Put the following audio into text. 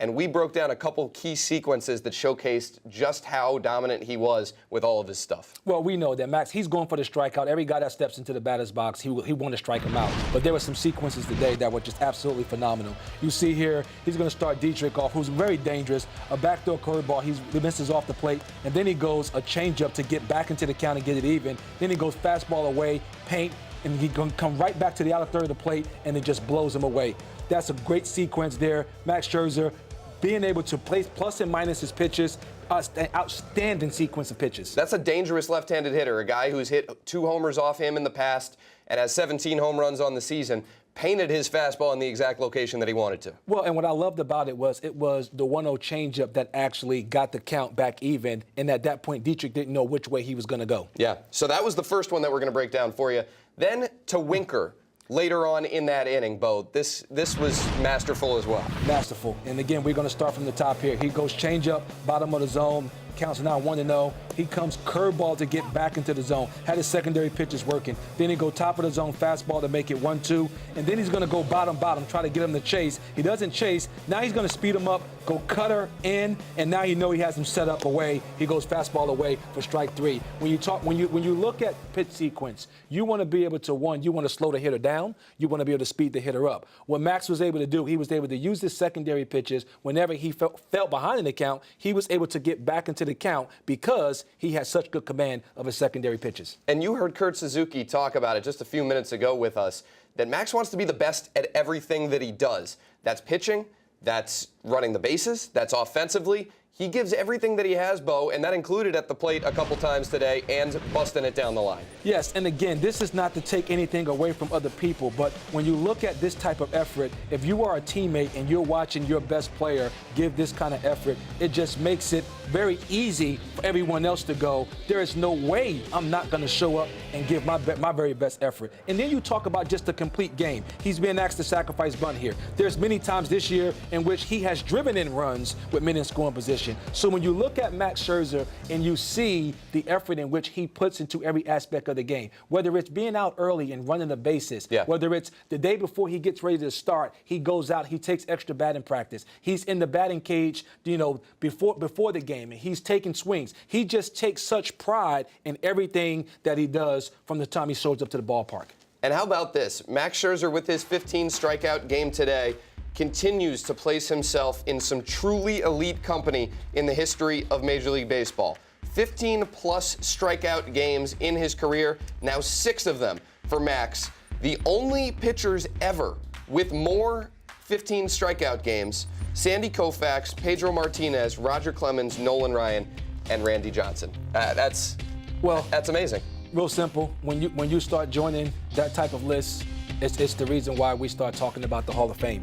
and we broke down a couple key sequences that showcased just how dominant he was with all of his stuff. Well, we know that Max, he's going for the strikeout. Every guy that steps into the batter's box, he want to strike him out. But there were some sequences today that were just absolutely phenomenal. You see here, he's going to start Dietrich off, who's very dangerous. A backdoor curveball, he misses off the plate, and then he goes a changeup to get back into the count and get it even. Then he goes fastball away, paint, and he's going to come right back to the outer third of the plate, and it just blows him away. That's a great sequence there. Max Scherzer being able to place plus and minus his pitches, outstanding sequence of pitches. That's a dangerous left-handed hitter, a guy who's hit 2 homers off him in the past and has 17 home runs on the season, painted his fastball in the exact location that he wanted to. Well, and what I loved about it was the 1-0 changeup that actually got the count back even, and at that point, Dietrich didn't know which way he was going to go. Yeah, so that was the first one that we're going to break down for you. Then to Winker. Later on in that inning, Bo, this was masterful as well. Masterful. And again, we're going to start from the top here. He goes changeup, bottom of the zone, counts now 1-0. He comes curveball to get back into the zone. Had his secondary pitches working. Then he go top of the zone, fastball to make it 1-2. And then he's going to go bottom, try to get him to chase. He doesn't chase. Now he's going to speed him up, go cutter in, and now you know he has him set up away. He goes fastball away for strike 3. When you look at pitch sequence, you want to be able to, you want to slow the hitter down. You want to be able to speed the hitter up. What Max was able to do, he was able to use his secondary pitches. Whenever he felt behind in the count, he was able to get back into the count because he has such good command of his secondary pitches. And you heard Kurt Suzuki talk about it just a few minutes ago with us, that Max wants to be the best at everything that he does. That's pitching, that's running the bases, that's offensively. He gives everything that he has, Bo, and that included at the plate a couple times today and busting it down the line. Yes, and again, this is not to take anything away from other people, but when you look at this type of effort, if you are a teammate and you're watching your best player give this kind of effort, it just makes it very easy for everyone else to go, there is no way I'm not going to show up and give my very best effort. And then you talk about just the complete game. He's being asked to sacrifice bunt here. There's many times this year in which he has driven in runs with men in scoring position. So when you look at Max Scherzer and you see the effort in which he puts into every aspect of the game, whether it's being out early and running the bases, whether it's the day before he gets ready to start, he goes out, he takes extra batting practice. He's in the batting cage, before the game, and he's taking swings. He just takes such pride in everything that he does from the time he shows up to the ballpark. And how about this? Max Scherzer, with his 15 strikeout game today, continues to place himself in some truly elite company in the history of Major League Baseball. 15-plus strikeout games in his career, now 6 of them for Max. The only pitchers ever with more 15 strikeout games: Sandy Koufax, Pedro Martinez, Roger Clemens, Nolan Ryan, and Randy Johnson. That's amazing. Real simple. When you start joining that type of list, it's the reason why we start talking about the Hall of Fame.